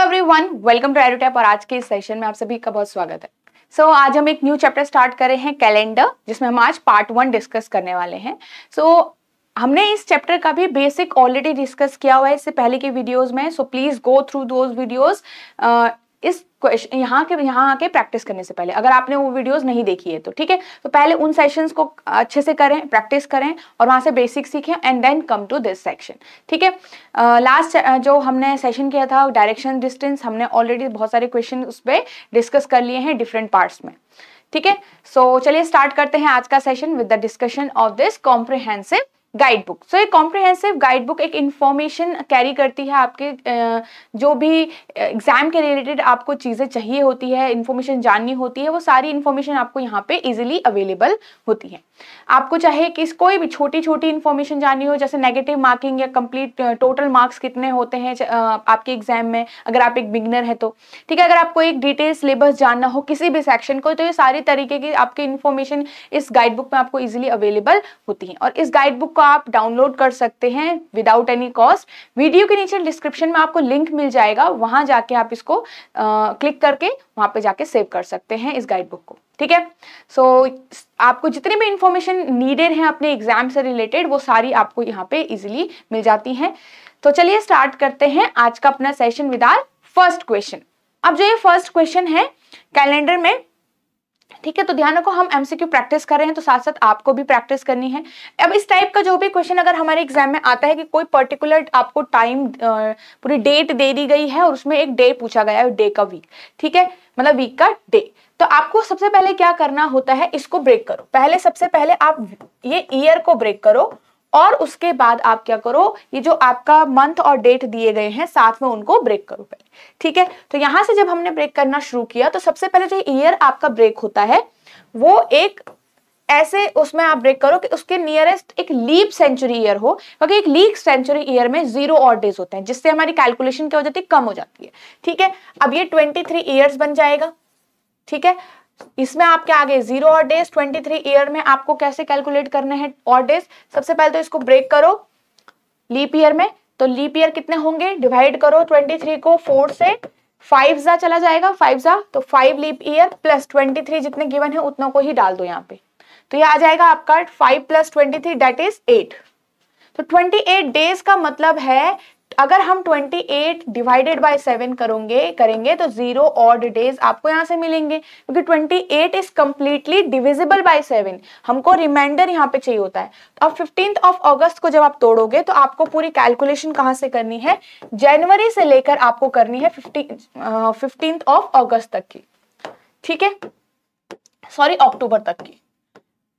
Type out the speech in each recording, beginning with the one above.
Everyone, welcome to एडुटैप और आज के इस सेशन में आप सभी का बहुत स्वागत है। आज हम एक न्यू चैप्टर स्टार्ट कर रहे हैं कैलेंडर, जिसमें हम आज पार्ट 1 डिस्कस करने वाले हैं। हमने इस चैप्टर का भी बेसिक ऑलरेडी डिस्कस किया हुआ है इससे पहले की वीडियोस में, so please go through those videos इस क्वेश्चन यहाँ आके प्रैक्टिस करने से पहले, अगर आपने वो वीडियोस नहीं देखी है तो ठीक है। तो पहले उन सेशंस को अच्छे से करें, प्रैक्टिस करें और वहां से बेसिक सीखें and then come to this section, ठीक है। लास्ट जो हमने सेशन किया था डायरेक्शन डिस्टेंस, हमने ऑलरेडी बहुत सारे क्वेश्चन उस पर डिस्कस कर लिए हैं डिफरेंट पार्ट्स में, ठीक है। चलिए स्टार्ट करते हैं आज का session with the discussion of this comprehensive guide book. So एक कॉम्प्रिहेंसिव गाइड बुक एक इंफॉर्मेशन कैरी करती है, आपके जो भी एग्जाम के रिलेटेड आपको चीजें चाहिए होती है, इंफॉर्मेशन जाननी होती है, वो सारी इंफॉर्मेशन आपको यहाँ पे इजीली अवेलेबल होती है। आपको चाहे कि कोई भी छोटी छोटी इंफॉर्मेशन जाननी हो, जैसे नेगेटिव मार्किंग या कंप्लीट टोटल मार्क्स कितने होते हैं आपके एग्जाम में, अगर आप एक बिगिनर है तो ठीक है। अगर आपको एक डिटेल सिलेबस जानना हो किसी भी सेक्शन को, तो ये सारी तरीके की आपकी इंफॉर्मेशन इस गाइड बुक में आपको इजीली अवेलेबल होती है और इस गाइड बुक को आप डाउनलोड कर सकते हैं विदाउट एनी कॉस्ट। वीडियो के नीचे डिस्क्रिप्शन में आपको लिंक मिल जाएगा, वहां जाके आप इसको क्लिक करके वहां पे जाके सेव कर सकते हैं इस गाइड बुक को, ठीक है। आपको जितनी भी इंफॉर्मेशन नीडेड है अपने एग्जाम से रिलेटेड, वो सारी आपको यहाँ पे इजीली मिल जाती हैं। तो चलिए स्टार्ट करते हैं आज का अपना session with our first question. अब जो ये फर्स्ट क्वेश्चन है कैलेंडर में, ठीक है, तो ध्यान रखो हम एमसीक्यू प्रैक्टिस कर रहे हैं तो साथ साथ आपको भी प्रैक्टिस करनी है। अब इस टाइप का जो भी क्वेश्चन अगर हमारे एग्जाम में आता है कि कोई पर्टिकुलर आपको टाइम पूरी डेट दे दी गई है और उसमें एक डे पूछा गया है, डे का वीक, ठीक है, मतलब वीक का डे, तो आपको सबसे पहले क्या करना होता है, इसको ब्रेक करो। पहले सबसे पहले आप ये ईयर को ब्रेक करो और उसके बाद आप क्या करो, ये जो आपका मंथ और डेट दिए गए हैं साथ में उनको ब्रेक करो पहले, ठीक है। तो यहां से जब हमने ब्रेक करना शुरू किया तो सबसे पहले जो ईयर आपका ब्रेक होता है वो एक ऐसे उसमें आप ब्रेक करो कि उसके नियरेस्ट एक लीप सेंचुरी ईयर हो, क्योंकि एक लीप सेंचुरी ईयर में 0 ऑड डेज होते हैं, जिससे हमारी कैलकुलेशन क्या हो जाती है, कम हो जाती है, ठीक है। अब ये 23 ईयर्स बन जाएगा, ठीक है। इसमें आपके आगे 0 ऑड डेज, 23 ईयर में आपको कैसे कैलकुलेट करने हैं ऑड डेज, सबसे पहले तो इसको ब्रेक करो लीप ईयर में। तो लीप ईयर कितने होंगे, डिवाइड करो 23 को 4 से, 5 जा चला जाएगा, 5 जा तो 5 लीप ईयर प्लस 23 जितने गिवन है उतनों को ही डाल दो यहाँ पे, तो ये आ जाएगा आपका 5 + 23 दैट इज 8। तो 28 डेज का मतलब है अगर हम 28 डिवाइडेड बाय 7 करेंगे तो 0 ऑड डेज आपको यहां से मिलेंगे, क्योंकि 28 इज कंप्लीटली डिविजिबल बाय 7, हमको रिमाइंडर यहाँ पे चाहिए होता है। तो अब 15 अगस्त को जब आप तोड़ोगे तो आपको पूरी कैलकुलेशन कहां से करनी है, जनवरी से लेकर आपको करनी है 15 अगस्त तक की, ठीक है, सॉरी अक्टूबर तक की,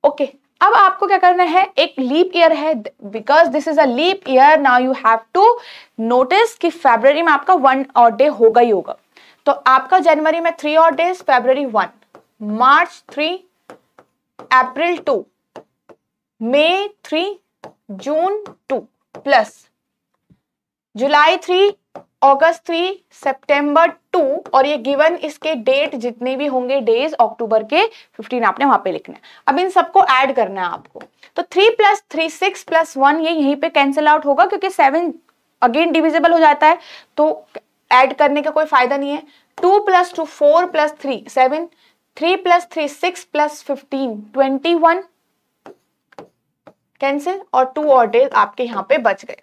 ओके। अब आपको क्या करना है, एक लीप ईयर है, because this is a leap year, now you have to notice कि फरवरी में आपका 1 ऑड डे होगा ही होगा। तो आपका जनवरी में 3 ऑड डेज, फरवरी 1, मार्च 3, अप्रैल 2, मई 3, जून 2 प्लस जुलाई 3, अगस्त 3, सितंबर 2, और ये गिवन इसके डेट जितने भी होंगे डेज अक्टूबर के 15 आपने वहां पे लिखना है। अब इन सबको ऐड करना है आपको, तो 3 + 3 6 + 1 ये यहीं पे कैंसिल आउट होगा, क्योंकि 7 अगेन डिविजिबल हो जाता है तो ऐड करने का कोई फायदा नहीं है। 2 + 2 4 + 3 7, 3 + 3 6 + 15 21 कैंसिल, और 2 ऑड डेज आपके यहाँ पे बच गए,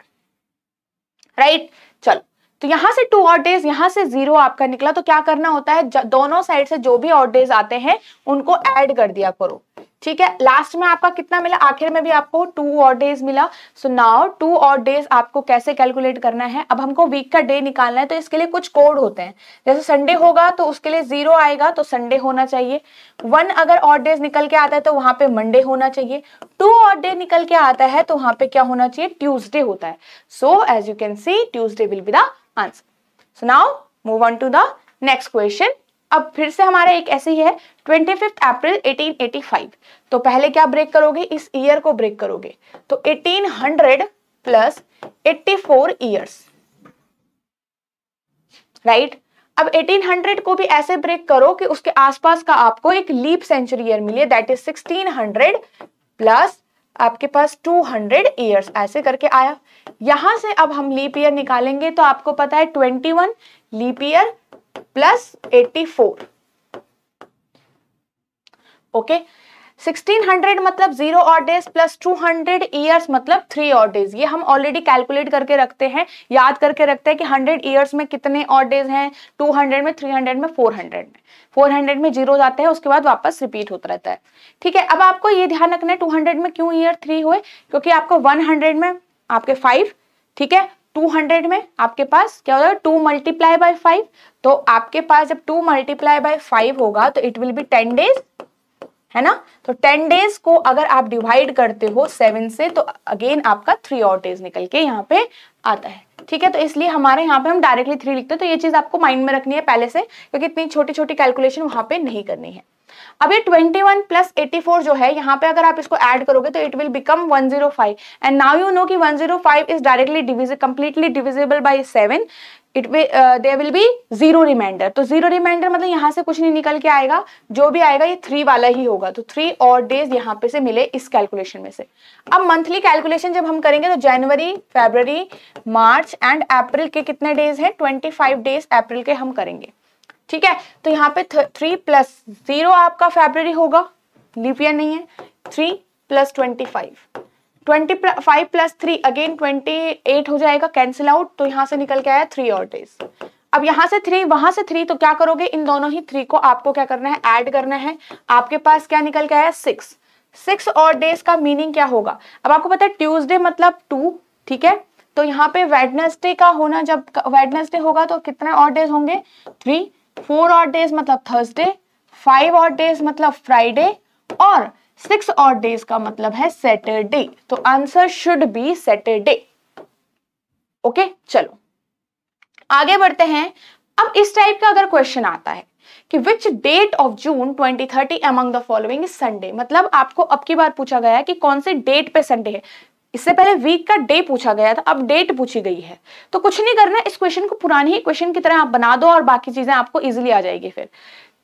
राइट। चलो, तो यहां से 2 ऑड डेज, यहां से 0 आपका निकला, तो क्या करना होता है, दोनों साइड से जो भी ऑड डेज आते हैं उनको ऐड कर दिया करो, ठीक है। लास्ट में आपका कितना मिला, आखिर में भी आपको 2 ऑड डेज मिला। सो नाउ 2 ऑड डेज आपको कैसे कैलकुलेट करना है, अब हमको वीक का डे निकालना है, तो इसके लिए कुछ कोड होते हैं। जैसे संडे होगा तो उसके लिए 0 आएगा तो संडे होना चाहिए, 1 अगर ऑड डेज निकल के आता है तो वहां पे मंडे होना चाहिए, 2 ऑड डे निकल के आता है तो वहां पे क्या होना चाहिए, ट्यूसडे होता है। So as you can see Tuesday will be the answer. So now move on to the next question. अब फिर से हमारा एक ऐसे ही है, 25 अप्रैल 1885, तो पहले क्या ब्रेक करोगे, इस ईयर को ब्रेक करोगे, तो 1800 + 84 ईयर्स, राइट। अब 1800 को भी ऐसे ब्रेक करो कि उसके आसपास का आपको एक लीप सेंचुरी ईयर मिले, दैट इज 1600 + आपके पास 200 ईयर्स ऐसे करके आया। यहां से अब हम लीप ईयर निकालेंगे तो आपको पता है 21 लीप ईयर प्लस 84, ओके। 1600 मतलब 0 और डेज प्लस 200 ईयर्स मतलब 3 और डेज। ये हम ऑलरेडी कैलकुलेट करके रखते हैं, याद करके रखते हैं कि 100 ईयर्स में कितने और डेज हैं, 200 में, 300 में, 400 में। 400 में 0 जाते हैं, उसके बाद वापस रिपीट होता रहता है, ठीक है। अब आपको ये ध्यान रखना है 200 में क्यों ईयर 3 हुए, क्योंकि आपको 100 में आपके 5, ठीक है, 200 में आपके पास क्या हो जाएगा 2 मल्टीप्लाई बाय 5, तो आपके पास जब 2 मल्टीप्लाई बाय 5 होगा तो इट विल बी 10 डेज, है ना। तो 10 डेज को अगर आप डिवाइड करते हो 7 से तो अगेन आपका 3 और डेज निकल के यहाँ पे आता है, ठीक है। तो इसलिए हमारे यहाँ पे हम डायरेक्टली 3 लिखते हैं, तो ये चीज आपको माइंड में रखनी है पहले से, क्योंकि इतनी छोटी छोटी कैलकुलेशन वहां पे नहीं करनी है। अब ये 21 प्लस 84 जो है यहाँ पे अगर आप इसको ऐड करोगे तो it will become 105, and now you know कि 105 is directly completely divisible by 7, there will be 0 remainder. तो 0 रिमाइंडर मतलब यहाँ से कुछ नहीं निकल के आएगा, जो भी आएगा ये 3 वाला ही होगा। तो 3 और डेज यहाँ पे से मिले इस कैलकुलेशन में से। अब मंथली कैलकुलेशन जब हम करेंगे तो जनवरी, फरवरी, मार्च एंड अप्रैल के कितने डेज हैं, 25 डेज अप्रैल के हम करेंगे, ठीक है। तो यहाँ पे 3 प्लस 0 आपका फरवरी होगा, लीप ईयर नहीं है, 3 प्लस 25 प्लस 3 अगेन 28 हो जाएगा, कैंसिल आउट, तो यहाँ से निकल के आया 3 और डेज। अब यहाँ से 3 वहां से 3, तो क्या करोगे, इन दोनों ही 3 को आपको क्या करना है, ऐड करना है। आपके पास क्या निकल के आया 6 और डेज का मीनिंग क्या होगा। अब आपको पता है ट्यूसडे मतलब 2, ठीक है। तो यहाँ पे वेडनेसडे का होना, जब वेडनेसडे होगा तो कितने और डेज होंगे 3, 4 और डेज मतलब थर्सडे, 5 और डेज मतलब फ्राइडे, और 6 और डेज का मतलब है सैटरडे। तो answer should be Saturday, okay. चलो आगे बढ़ते हैं। अब इस टाइप का अगर क्वेश्चन आता है कि which date of June 2030 among the following is Sunday, मतलब आपको अब की बार पूछा गया है कि कौन से डेट पे संडे है। इससे पहले वीक का डे पूछा गया था, अब डेट पूछी गई है। तो कुछ नहीं करना, इस क्वेश्चन को पुरानी ही क्वेश्चन की तरह आप बना दो और बाकी चीजें आपको इजीली आ जाएगी। फिर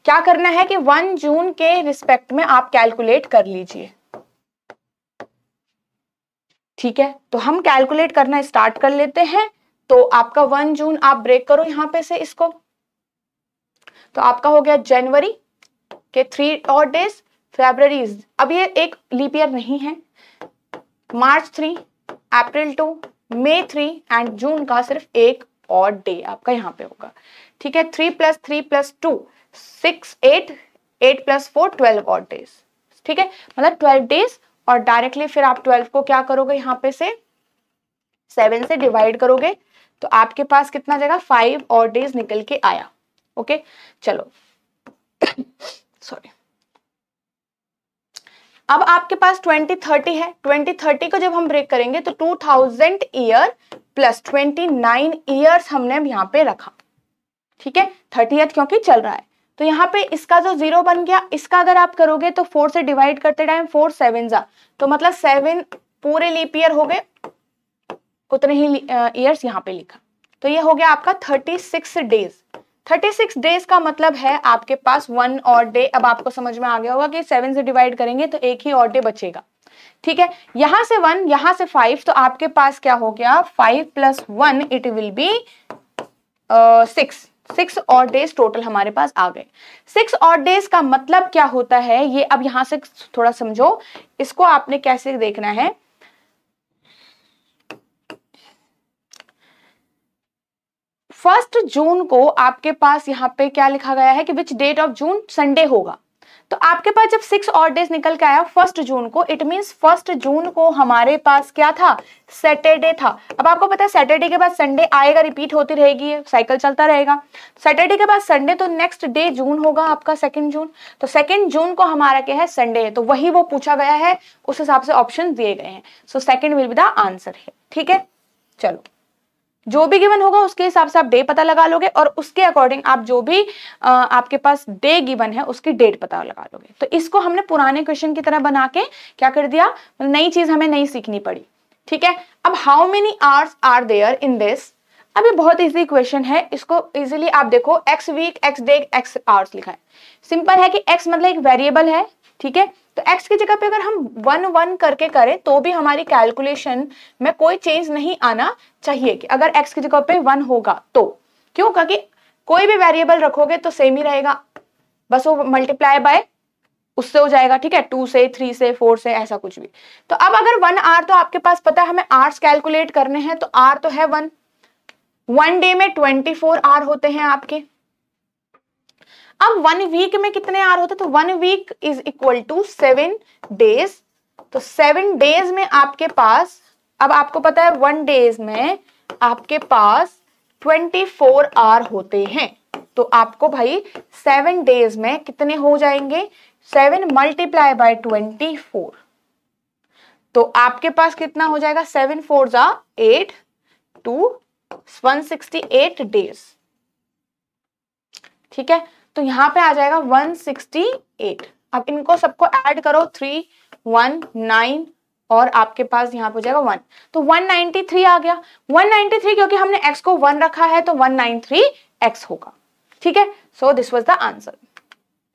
क्या करना है कि 1 जून के रिस्पेक्ट में आप कैलकुलेट कर लीजिए, ठीक है। तो हम कैलकुलेट करना स्टार्ट कर लेते हैं। तो आपका 1 जून आप ब्रेक करो यहां पे से इसको, तो आपका हो गया जनवरी के 3 और डेज, फरवरी, अब ये एक लीप ईयर नहीं है, मार्च 3, अप्रैल 2, मई 3 एंड जून का सिर्फ एक और डे आपका यहाँ पे होगा, ठीक है। 3 प्लस 3 प्लस 2 6, 8 प्लस 4 12 और डेज, ठीक है, मतलब 12 डेज। और डायरेक्टली फिर आप 12 को क्या करोगे, यहाँ पे से 7 से डिवाइड करोगे तो आपके पास कितना जाएगा 5 और डेज निकल के आया, ओके। चलो सॉरी। अब आपके पास 2030 है, 2030 को जब हम ब्रेक करेंगे तो 2000 ईयर प्लस 29 ईयर्स हमने यहाँ पे रखा, ठीक है, 30th क्योंकि चल रहा है। तो यहाँ पे इसका जो 0 बन गया, इसका अगर आप करोगे तो 4 से डिवाइड करते टाइम 4 7 जा, तो मतलब 7 पूरे लीप ईयर हो गए, उतने ही ईयर्स यहाँ पे लिखा। तो ये हो गया आपका 36 डेज। 36 डेज का मतलब है आपके पास 1 और डे। अब आपको समझ में आ गया होगा कि 7 से डिवाइड करेंगे तो एक ही और डे बचेगा, ठीक है। यहां से 1, यहां से 5, तो आपके पास क्या हो गया 5 प्लस 1 इट विल बी 6 और डेज टोटल हमारे पास आ गए। 6 और डेज का मतलब क्या होता है ये अब यहां से थोड़ा समझो, इसको आपने कैसे देखना है। 1 जून को आपके पास यहाँ पे क्या लिखा गया है कि which date of June Sunday होगा। तो आपके पास जब 6 और डेज निकल के आया 1 जून को, इट मींस 1 जून को हमारे पास क्या था, सैटरडे था। अब आपको पता है सैटरडे के बाद संडे आएगा, रिपीट होती रहेगी, साइकिल चलता रहेगा। सैटरडे के बाद संडे, तो नेक्स्ट डे जून होगा आपका 2 जून। तो 2 जून को हमारा क्या है, संडे है, तो वही वो पूछा गया है, उस हिसाब से ऑप्शन दिए गए हैं। सो 2 विल बी द आंसर है, ठीक है। चलो जो भी गिवन होगा उसके हिसाब से आप डे पता लगा लोगे और उसके अकॉर्डिंग आप जो भी आपके पास डे गिवन है उसकी डेट पता लगा लोगे। तो इसको हमने पुराने क्वेश्चन की तरह बना के क्या कर दिया, नई चीज हमें नहीं सीखनी पड़ी, ठीक है। अब how many hours are there in this, अब ये बहुत इजी क्वेश्चन है, इसको इजीली आप देखो, x week, x day, x hours लिखा है। सिंपल है कि एक्स मतलब एक वेरिएबल है, ठीक है, तो x की जगह पे अगर हम 1 1 करके करें तो भी हमारी कैलकुलेशन में कोई चेंज नहीं आना चाहिए कि अगर x की जगह पे 1 होगा तो। क्यों? क्योंकि कोई भी वेरिएबल रखोगे तो सेम ही रहेगा, बस वो मल्टीप्लाई बाय उससे हो जाएगा, ठीक है, 2 से 3 से 4 से ऐसा कुछ भी। तो अब अगर 1 आवर तो आपके पास पता है हमें आवर्स कैलकुलेट करने हैं, तो आर तो है 1 डे में 24 आवर होते हैं आपके। अब 1 वीक में कितने आवर होते हैं? तो 1 week is equal to 7 days. तो 7 डेज में आपके पास, अब आपको पता है 1 डेज में आपके पास 24 आवर होते हैं, तो आपको भाई 7 डेज में कितने हो जाएंगे? 7 मल्टीप्लाई बाय 24, तो आपके पास कितना हो जाएगा? 7 4 जा 8 टू 168 डेज, ठीक है। तो यहां पे आ जाएगा 168। अब इनको सबको ऐड करो, 3 1 9 और आपके पास यहाँ पे हो जाएगा 1, तो 193 आ गया। 193 क्योंकि हमने x को 1 रखा है तो 193x होगा, ठीक है। So this was the answer.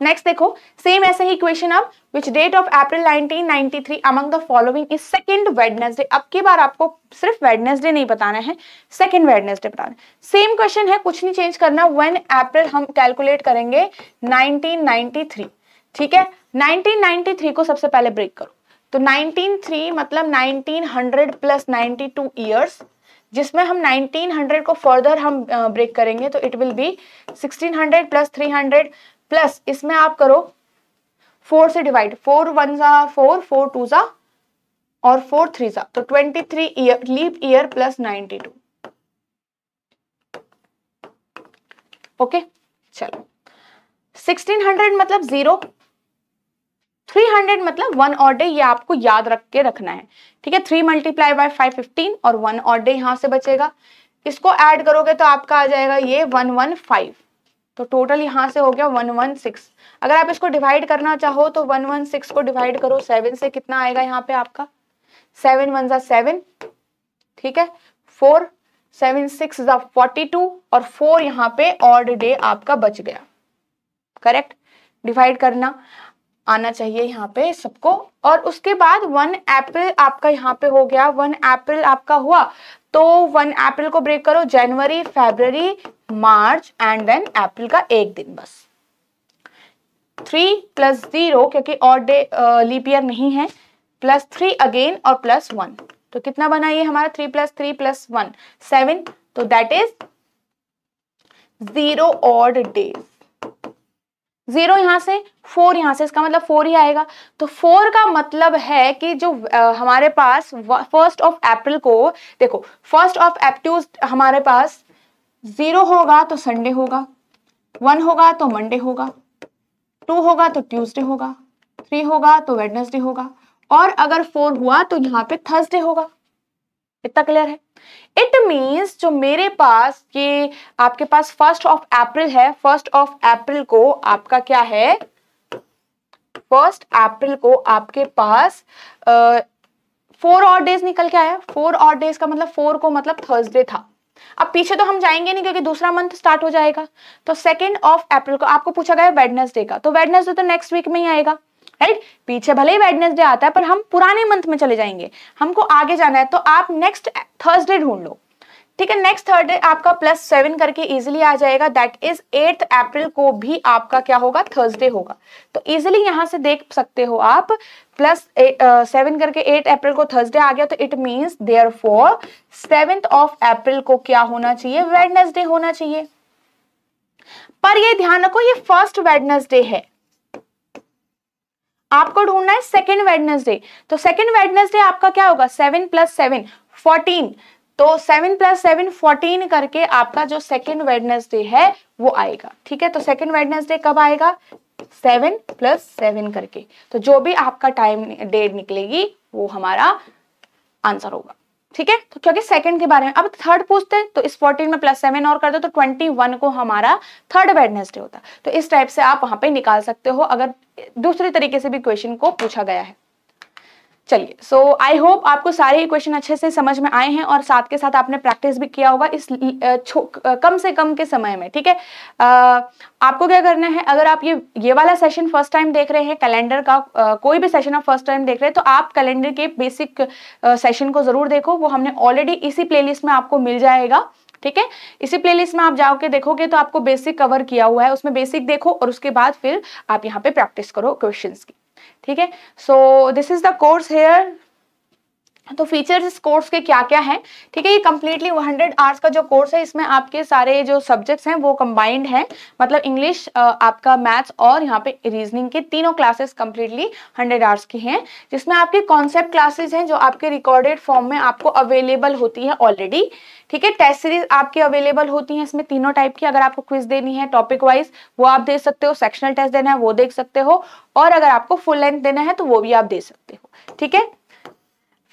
Next देखो, सेम ऐसे ही इक्वेशन। अब which date of April 1993 among the following is second Wednesday. अब की बार आपको सिर्फ वेडनेसडे नहीं बताना है, सेकंड वेडनेसडे बताना है। सेम क्वेश्चन है, कुछ नहीं चेंज करना। व्हेन अप्रैल हम कैलकुलेट करेंगे 1993, ठीक है। 1993 को सबसे पहले ब्रेक करो, तो 193 मतलब 1900 प्लस 92 ईयर्स, जिसमें हम 1900 को फर्दर हम ब्रेक करेंगे तो it will be 1600 plus 300 plus इसमें आप करो 4 से डिवाइड, 4 1 जा 4, 4 2 जा और 4 3 जा, तो 23 year leap year plus 92। Okay चलो, 1600 मतलब 0, 300 मतलब 1 और डे, ये आपको याद रख के रखना है, ठीक है। 3 मल्टीप्लाई बाय 5 15 और 1 और डे यहां से बचेगा, इसको ऐड करोगे तो आपका आ जाएगा ये 115, तो टोटल यहां से हो गया 116। अगर आप इसको डिवाइड करना चाहो तो 116 को डिवाइड करो 7 से, कितना आएगा यहाँ पे आपका? 7 1 जा 7, ठीक है, 4 7 6 जा 42 और 4 यहाँ पे ऑड डे आपका बच गया, करेक्ट। डिवाइड करना आना चाहिए यहाँ पे सबको। और उसके बाद 1 अप्रैल आपका यहाँ पे हो गया, 1 अप्रैल आपका हुआ तो 1 अप्रैल को ब्रेक करो, जनवरी फरवरी मार्च एंड देन अप्रैल का एक दिन बस। 3 प्लस 0 क्योंकि और डे लीप ईयर नहीं है, प्लस 3 अगेन और प्लस 1, तो कितना बना ये हमारा? 3 प्लस 3 प्लस 1 7, तो दैट इज 0 ऑड डेज। 0 यहां से 4 यहां से, इसका मतलब 4 ही आएगा। तो 4 का मतलब है कि जो हमारे पास 1 अप्रैल को, देखो 1 अप्रैल हमारे पास 0 होगा तो संडे होगा, 1 होगा तो मंडे होगा, 2 होगा तो ट्यूसडे होगा, 3 होगा तो वेडनेसडे होगा, और अगर 4 हुआ तो यहाँ पे थर्सडे होगा। इतना क्लियर है? इट मीन्स जो मेरे पास ये आपके पास 1 अप्रैल है, 1 अप्रैल को आपका क्या है? 1 अप्रैल को आपके पास 4 और डेज निकल के आया। 4 और डेज का मतलब 4 को मतलब थर्सडे था। अब पीछे तो हम जाएंगे नहीं क्योंकि दूसरा मंथ स्टार्ट हो जाएगा। तो 2 अप्रैल को आपको पूछा गया वेडनेसडे का, तो वेडनेसडे तो नेक्स्ट वीक में ही आएगा, राइट। पीछे भले ही वेडनेसडे आता है पर हम पुराने मंथ में चले जाएंगे, हमको आगे जाना है, तो आप नेक्स्ट थर्सडे ढूंढ लो, ठीक है। नेक्स्ट थर्सडे आपका +7 करके इजीली आ जाएगा, दैट इज 8 अप्रैल को भी आपका क्या होगा? थर्सडे होगा। तो इजीली यहां से देख सकते हो आप, +7 करके 8 अप्रैल को थर्सडे आ गया, तो इट मीन्स देयरफॉर 7 अप्रैल को क्या होना चाहिए? वेडनेसडे होना चाहिए। पर ये ध्यान रखो ये फर्स्ट वेडनेसडे है, आपको ढूंढना है सेकंड वेडनेसडे। तो सेकंड वेडनेसडे आपका क्या होगा? 7 + 7 14, तो 7 + 7 14 करके आपका जो सेकंड वेडनेसडे है वो आएगा, ठीक है। तो सेकंड वेडनेसडे कब आएगा? 7 + 7 करके, तो जो भी आपका टाइम डेट निकलेगी वो हमारा आंसर होगा, ठीक है। तो क्योंकि सेकंड के बारे में, अब थर्ड पूछते हैं तो इस 14 में +7 और कर दो तो 21 को हमारा थर्ड वेडनेसडे होता। तो इस टाइप से आप वहां पे निकाल सकते हो अगर दूसरी तरीके से भी क्वेश्चन को पूछा गया है। चलिए, सो आई होप आपको सारे ही क्वेश्चन अच्छे से समझ में आए हैं और साथ के साथ आपने प्रैक्टिस भी किया होगा इस कम से कम के समय में, ठीक है। आपको क्या करना है, अगर आप ये वाला सेशन फर्स्ट टाइम देख रहे हैं, कैलेंडर का कोई भी सेशन आप फर्स्ट टाइम देख रहे हैं, तो आप कैलेंडर के बेसिक सेशन को जरूर देखो। वो हमने ऑलरेडी इसी प्लेलिस्ट में आपको मिल जाएगा, ठीक है। इसी प्लेलिस्ट में आप जाओगे देखोगे तो आपको बेसिक कवर किया हुआ है, उसमें बेसिक देखो और उसके बाद फिर आप यहाँ पे प्रैक्टिस करो क्वेश्चंस की, ठीक है। So this is the course here. तो फीचर्स इस कोर्स के क्या क्या हैं, ठीक है। ये कंप्लीटली 100 आवर्स का जो कोर्स है, इसमें आपके सारे जो सब्जेक्ट्स हैं वो कंबाइंड हैं, मतलब इंग्लिश, आपका मैथ्स और यहाँ पे रीजनिंग के तीनों क्लासेस कंप्लीटली 100 आवर्स की हैं, जिसमें आपकी कॉन्सेप्ट क्लासेस हैं जो आपके रिकॉर्डेड फॉर्म में आपको अवेलेबल होती है ऑलरेडी, ठीक है। टेस्ट सीरीज आपकी अवेलेबल होती है इसमें तीनों टाइप की। अगर आपको क्विज देनी है टॉपिक वाइज वो आप दे सकते हो, सेक्शनल टेस्ट देना है वो देख सकते हो, और अगर आपको फुल लेंथ देना है तो वो भी आप दे सकते हो, ठीक है।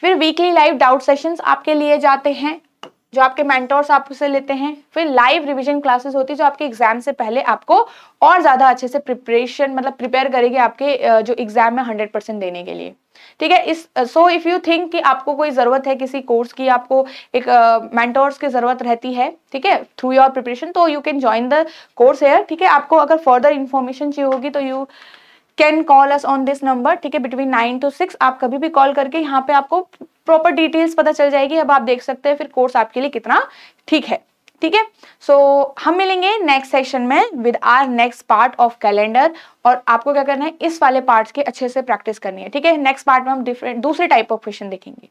फिर वीकली लाइव डाउट सेशंस आपके लिए जाते हैं जो आपके मेंटोर्स आपसे लेते हैं। फिर लाइव रिवीजन क्लासेस होती है जो आपके एग्जाम से पहले आपको और ज्यादा अच्छे से प्रिपरेशन मतलब प्रिपेयर करेगी आपके जो एग्जाम में 100% देने के लिए, ठीक है। इस सो इफ यू थिंक कि आपको कोई जरूरत है किसी कोर्स की, आपको एक मेंटोर्स की जरूरत रहती है, ठीक है, थ्रू योर प्रिपरेशन, तो you can join the course here, ठीक है। आपको अगर फर्दर इन्फॉर्मेशन चाहिए होगी तो you can call us on this number, ठीक है, बिटवीन 9 to 6 आप कभी भी कॉल करके यहाँ पे आपको प्रॉपर डिटेल्स पता चल जाएगी। अब आप देख सकते हैं फिर कोर्स आपके लिए कितना ठीक है, ठीक है। सो हम मिलेंगे नेक्स्ट सेशन में with our next part of calendar, और आपको क्या करना है, इस वाले पार्ट्स की अच्छे से प्रैक्टिस करनी है, ठीक है। नेक्स्ट पार्ट में हम डिफरेंट दूसरे टाइप ऑफ क्वेश्चन देखेंगे।